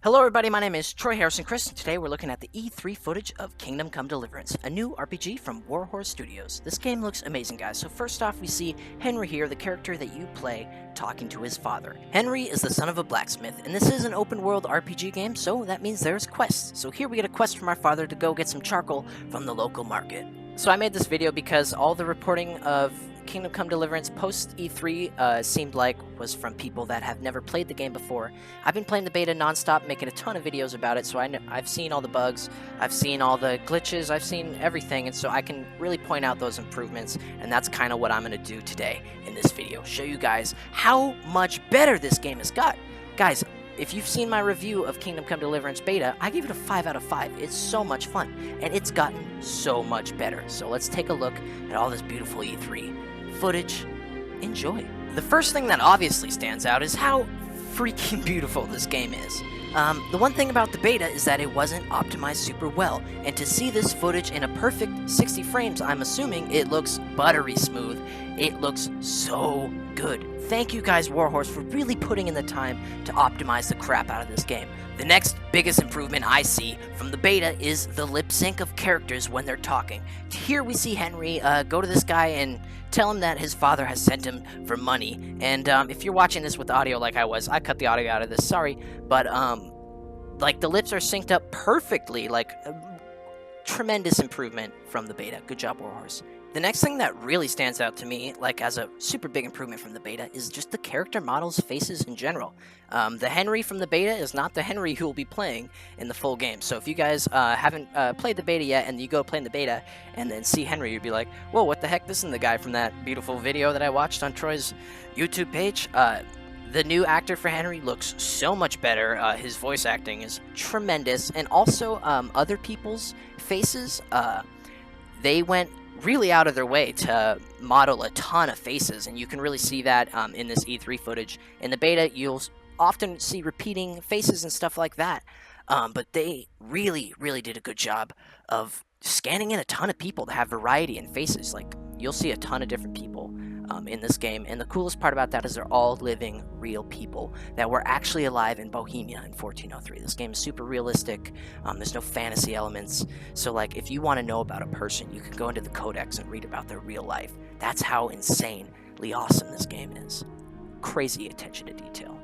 Hello everybody, my name is Troy Harrison Chris, and today we're looking at the E3 footage of Kingdom Come Deliverance, a new RPG from Warhorse Studios. This game looks amazing, guys. So first off, we see Henry here, the character that you play, talking to his father. Henry is the son of a blacksmith, and this is an open world RPG game, so that means there's quests. So here we get a quest from our father to go get some charcoal from the local market. So I made this video because all the reporting of Kingdom Come Deliverance post E3 seemed like was from people that have never played the game before. I've been playing the beta nonstop, making a ton of videos about it, so I've seen all the bugs, I've seen all the glitches, I've seen everything, and so I can really point out those improvements, and that's kind of what I'm going to do today in this video. Show you guys how much better this game has got. Guys, if you've seen my review of Kingdom Come Deliverance beta, I gave it a 5 out of 5. It's so much fun, and it's gotten so much better. So let's take a look at all this beautiful E3 footage. Enjoy. The first thing that obviously stands out is how freaking beautiful this game is. The one thing about the beta is that it wasn't optimized super well, and to see this footage in a perfect 60 frames, I'm assuming it looks buttery smooth. It looks so good. Thank you guys, Warhorse, for really putting in the time to optimize the crap out of this game. The next biggest improvement I see from the beta is the lip sync of characters when they're talking. Here we see Henry go to this guy and tell him that his father has sent him for money. And if you're watching this with audio like I cut the audio out of this, sorry, but like the lips are synced up perfectly, like tremendous improvement from the beta. Good job, Warhorse. The next thing that really stands out to me, like as a super big improvement from the beta, is just the character models' faces in general. The Henry from the beta is not the Henry who will be playing in the full game. So if you guys haven't played the beta yet and you go play in the beta and then see Henry, you'd be like, whoa, what the heck? This isn't the guy from that beautiful video that I watched on Troy's YouTube page. The new actor for Henry looks so much better. His voice acting is tremendous. And also other people's faces, they went really out of their way to model a ton of faces, and you can really see that in this E3 footage. In the beta, you'll often see repeating faces and stuff like that, but they really did a good job of scanning in a ton of people to have variety in faces. Like, you'll see a ton of different people in this game, and the coolest part about that is they're all living real people that were actually alive in Bohemia in 1403. This game is super realistic. There's no fantasy elements, so like if you want to know about a person, you can go into the codex and read about their real life. That's how insanely awesome this game is. Crazy attention to detail.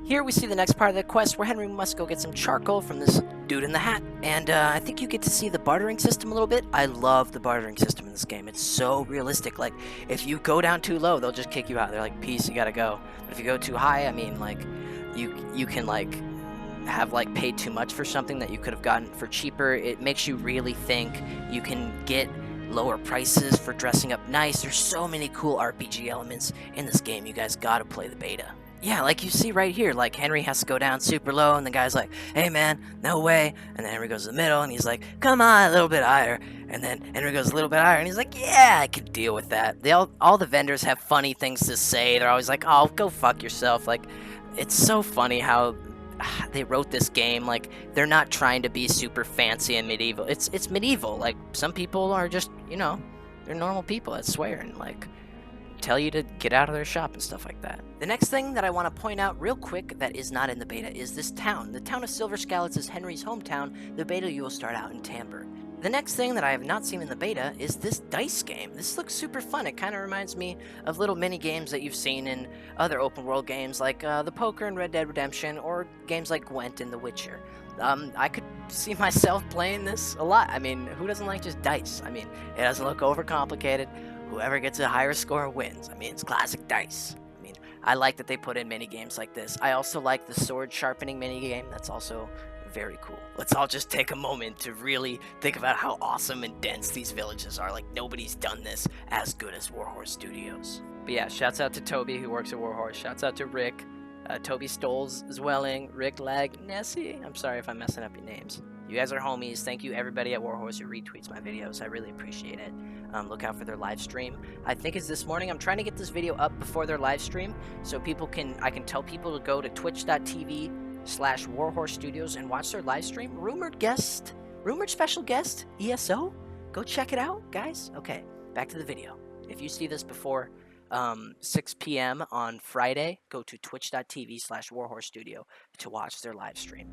Here we see the next part of the quest where Henry must go get some charcoal from this dude in the hat. And I think you get to see the bartering system a little bit. I love the bartering system in this game. It's so realistic. Like, if you go down too low, they'll just kick you out. They're like, peace, you gotta go. But if you go too high, I mean, like, you can, like, have, like, paid too much for something that you could have gotten for cheaper. It makes you really think. You can get lower prices for dressing up nice. There's so many cool RPG elements in this game. You guys gotta play the beta. Yeah, like you see right here, like Henry has to go down super low, and the guy's like, hey man, no way. And then Henry goes to the middle, and he's like, come on, a little bit higher. And then Henry goes a little bit higher, and he's like, yeah, I can deal with that. All the vendors have funny things to say. They're always like, oh, go fuck yourself. Like, it's so funny how they wrote this game. Like, they're not trying to be super fancy and medieval. It's medieval. Like, some people are just, you know, they're normal people that swear and, like, tell you to get out of their shop and stuff like that. The next thing that I want to point out real quick that is not in the beta is this town. The town of Silver Skallets is Henry's hometown. The beta, you will start out in Tamber. The next thing that I have not seen in the beta is this dice game. This looks super fun. It kind of reminds me of little mini games that you've seen in other open world games like the poker in Red Dead Redemption, or games like Gwent in The Witcher. I could see myself playing this a lot. I mean, who doesn't like just dice? I mean, it doesn't look overcomplicated. Whoever gets a higher score wins. I mean, it's classic dice. I mean, I like that they put in mini games like this. I also like the sword sharpening mini game. That's also very cool. Let's all just take a moment to really think about how awesome and dense these villages are. Like, nobody's done this as good as Warhorse Studios. But yeah, shouts out to Toby, who works at Warhorse. Shouts out to Rick, Toby Stoles Zwelling, Rick Lag, Nessie. I'm sorry if I'm messing up your names. You guys are homies. Thank you everybody at Warhorse who retweets my videos. I really appreciate it. Look out for their live stream. I think it's this morning. I'm trying to get this video up before their live stream so I can tell people to go to twitch.tv/Warhorse Studios and watch their live stream. Rumored special guest, ESO. Go check it out, guys. Okay, back to the video. If you see this before 6 p.m. on Friday, go to twitch.tv/Warhorse Studio to watch their live stream.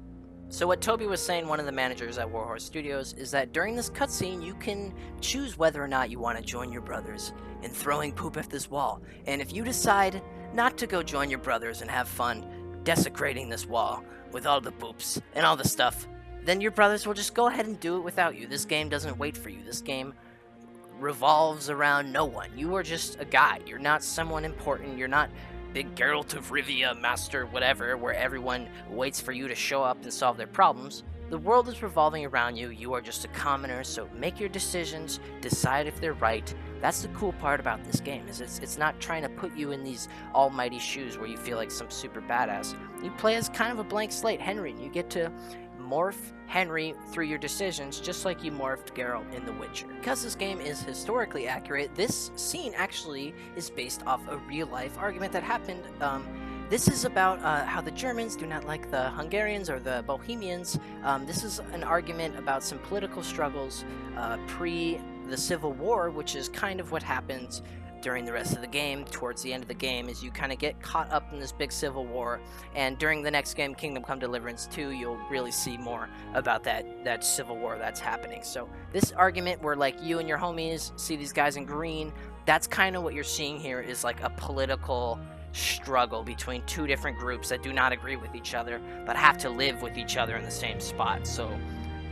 So what Toby was saying, one of the managers at Warhorse Studios, is that during this cutscene, you can choose whether or not you want to join your brothers in throwing poop at this wall. And if you decide not to go join your brothers and have fun desecrating this wall with all the poops and all the stuff, then your brothers will just go ahead and do it without you. This game doesn't wait for you. This game revolves around no one. You are just a guy. You're not someone important. You're not big Geralt of Rivia, master, whatever, where everyone waits for you to show up and solve their problems. The world is revolving around you. You are just a commoner, so make your decisions, decide if they're right. That's the cool part about this game, is it's not trying to put you in these almighty shoes where you feel like some super badass. You play as kind of a blank slate, Henry, and you get to morph Henry through your decisions, just like you morphed Geralt in The Witcher. Because this game is historically accurate, this scene actually is based off a real-life argument that happened. This is about how the Germans do not like the Hungarians or the Bohemians. This is an argument about some political struggles pre the Civil War, which is kind of what happens during the rest of the game. Towards the end of the game is you kind of get caught up in this big civil war, and during the next game, Kingdom Come Deliverance 2, you'll really see more about that civil war that's happening. So this argument where like you and your homies see these guys in green, that's kind of what you're seeing here, is like a political struggle between two different groups that do not agree with each other but have to live with each other in the same spot. So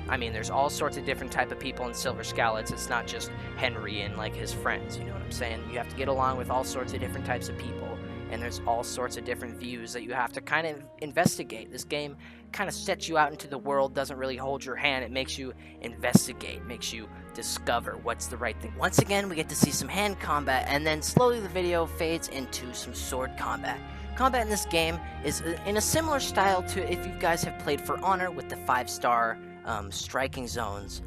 I mean, there's all sorts of different type of people in Silver Skallets. It's not just Henry and like his friends, you know what I'm saying? You have to get along with all sorts of different types of people, and there's all sorts of different views that you have to kind of investigate. This game kind of sets you out into the world, doesn't really hold your hand. It makes you investigate, makes you discover what's the right thing. Once again, we get to see some hand combat, and then slowly the video fades into some sword combat. Combat in this game is in a similar style to if you guys have played For Honor with the 5-star striking zones,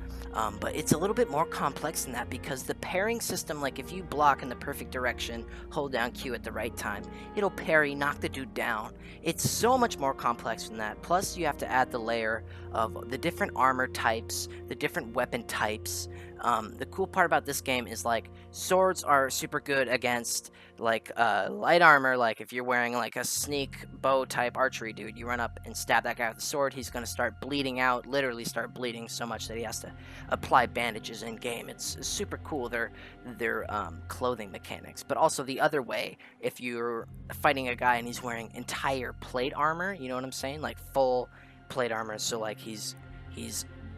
but it's a little bit more complex than that, because the parrying system, like if you block in the perfect direction, hold down Q at the right time, it'll parry, knock the dude down. It's so much more complex than that. Plus you have to add the layer of the different armor types, the different weapon types. The cool part about this game is like swords are super good against like light armor. Like if you're wearing like a sneak bow type archery dude, you run up and stab that guy with the sword, he's going to start bleeding out, literally start bleeding so much that he has to apply bandages in game. It's super cool, their clothing mechanics. But also the other way, if you're fighting a guy and he's wearing entire plate armor, you know what I'm saying, like full plate armor, so like he's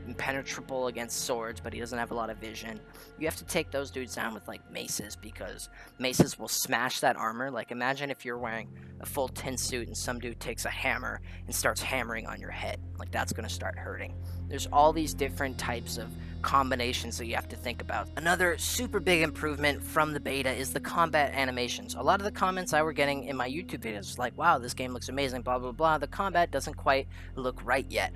impenetrable against swords, but he doesn't have a lot of vision. You have to take those dudes down with like maces, because maces will smash that armor. Like imagine if you're wearing a full tin suit and some dude takes a hammer and starts hammering on your head. Like that's gonna start hurting. There's all these different types of combinations that you have to think about. Another super big improvement from the beta is the combat animations. A lot of the comments I were getting in my YouTube videos was like, wow, this game looks amazing, blah blah blah. The combat doesn't quite look right yet.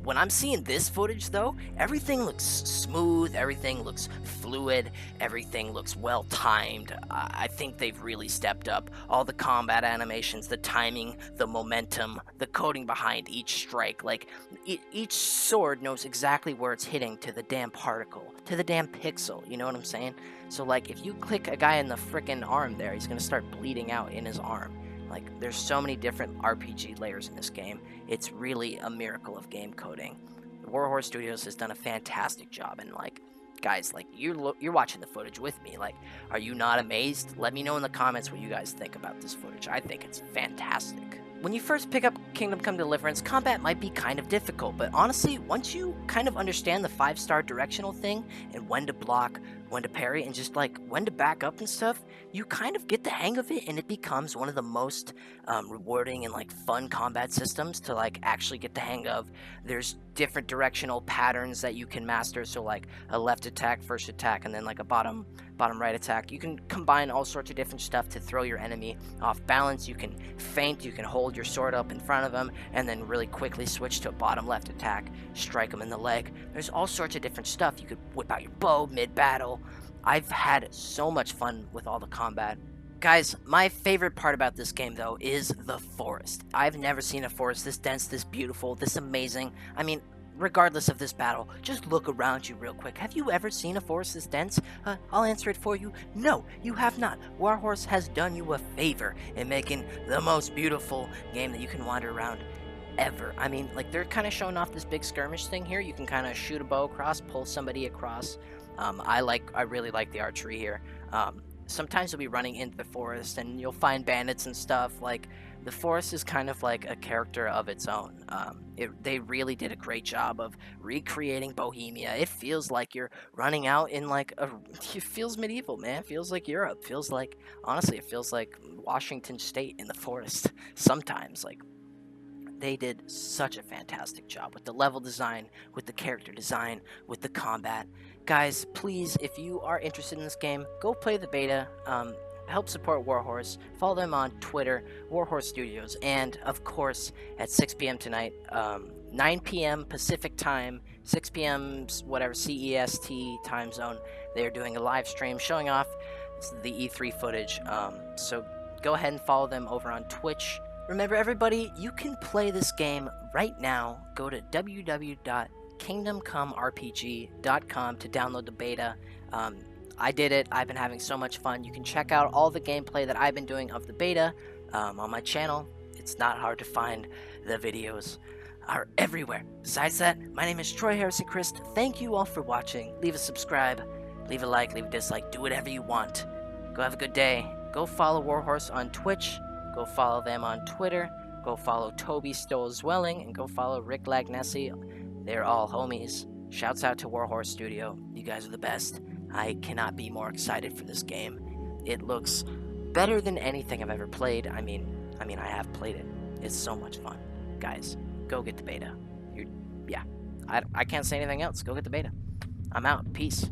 When I'm seeing this footage though, everything looks smooth, everything looks fluid, everything looks well timed. I think they've really stepped up all the combat animations, the timing, the momentum, the coding behind each strike. Like each sword knows exactly where it's hitting to the damn particle, to the damn pixel, you know what I'm saying? So like if you click a guy in the frickin' arm there, he's gonna start bleeding out in his arm. Like there's so many different RPG layers in this game. It's really a miracle of game coding. Warhorse Studios has done a fantastic job, and like guys, like you're watching the footage with me, like are you not amazed? Let me know in the comments what you guys think about this footage. I think it's fantastic. When you first pick up Kingdom Come Deliverance, combat might be kind of difficult, but honestly, once you kind of understand the 5-star directional thing, and when to block, when to parry, and just like when to back up and stuff, you kind of get the hang of it, and it becomes one of the most rewarding and like fun combat systems to like actually get the hang of. There's different directional patterns that you can master, so like a left attack, first attack, and then like a bottom right attack. You can combine all sorts of different stuff to throw your enemy off balance. You can feint, you can hold your sword up in front of them, and then really quickly switch to a bottom left attack, strike them in the leg. There's all sorts of different stuff. You could whip out your bow mid-battle. I've had so much fun with all the combat. Guys, my favorite part about this game, though, is the forest. I've never seen a forest this dense, this beautiful, this amazing. I mean, regardless of this battle, just look around you real quick. Have you ever seen a forest this dense? I'll answer it for you. No, you have not. Warhorse has done you a favor in making the most beautiful game that you can wander around ever. I mean, like, they're kind of showing off this big skirmish thing here. You can kind of shoot a bow across, pull somebody across. I really like the archery here. Sometimes you'll be running into the forest and you'll find bandits and stuff. Like, the forest is kind of like a character of its own. They really did a great job of recreating Bohemia. It feels like you're running out in like it feels medieval, man. It feels like Europe. Feels like, honestly, it feels like Washington State in the forest sometimes. Like, they did such a fantastic job with the level design, with the character design, with the combat. Guys, please, if you are interested in this game, go play the beta. Help support Warhorse. Follow them on Twitter, Warhorse Studios, and of course at 6 p.m. tonight, 9 p.m. Pacific time, 6 p.m. whatever CEST time zone. They are doing a live stream showing off the E3 footage. So go ahead and follow them over on Twitch. Remember, everybody, you can play this game right now. Go to www.kingdomcomerpg.com to download the beta. I did it. I've been having so much fun. You can check out all the gameplay that I've been doing of the beta on my channel. It's not hard to find. The videos are everywhere. Besides that, my name is Troy Harrison Chriest. Thank you all for watching. Leave a subscribe, leave a like, leave a dislike, do whatever you want. Go have a good day. Go follow Warhorse on Twitch. Go follow them on Twitter. Go follow Toby Stoll-Zwelling, and go follow Rick Lagnesi. They're all homies. Shouts out to Warhorse Studio. You guys are the best. I cannot be more excited for this game. It looks better than anything I've ever played. I mean, I have played it. It's so much fun. Guys, go get the beta. Yeah, I can't say anything else. Go get the beta. I'm out. Peace.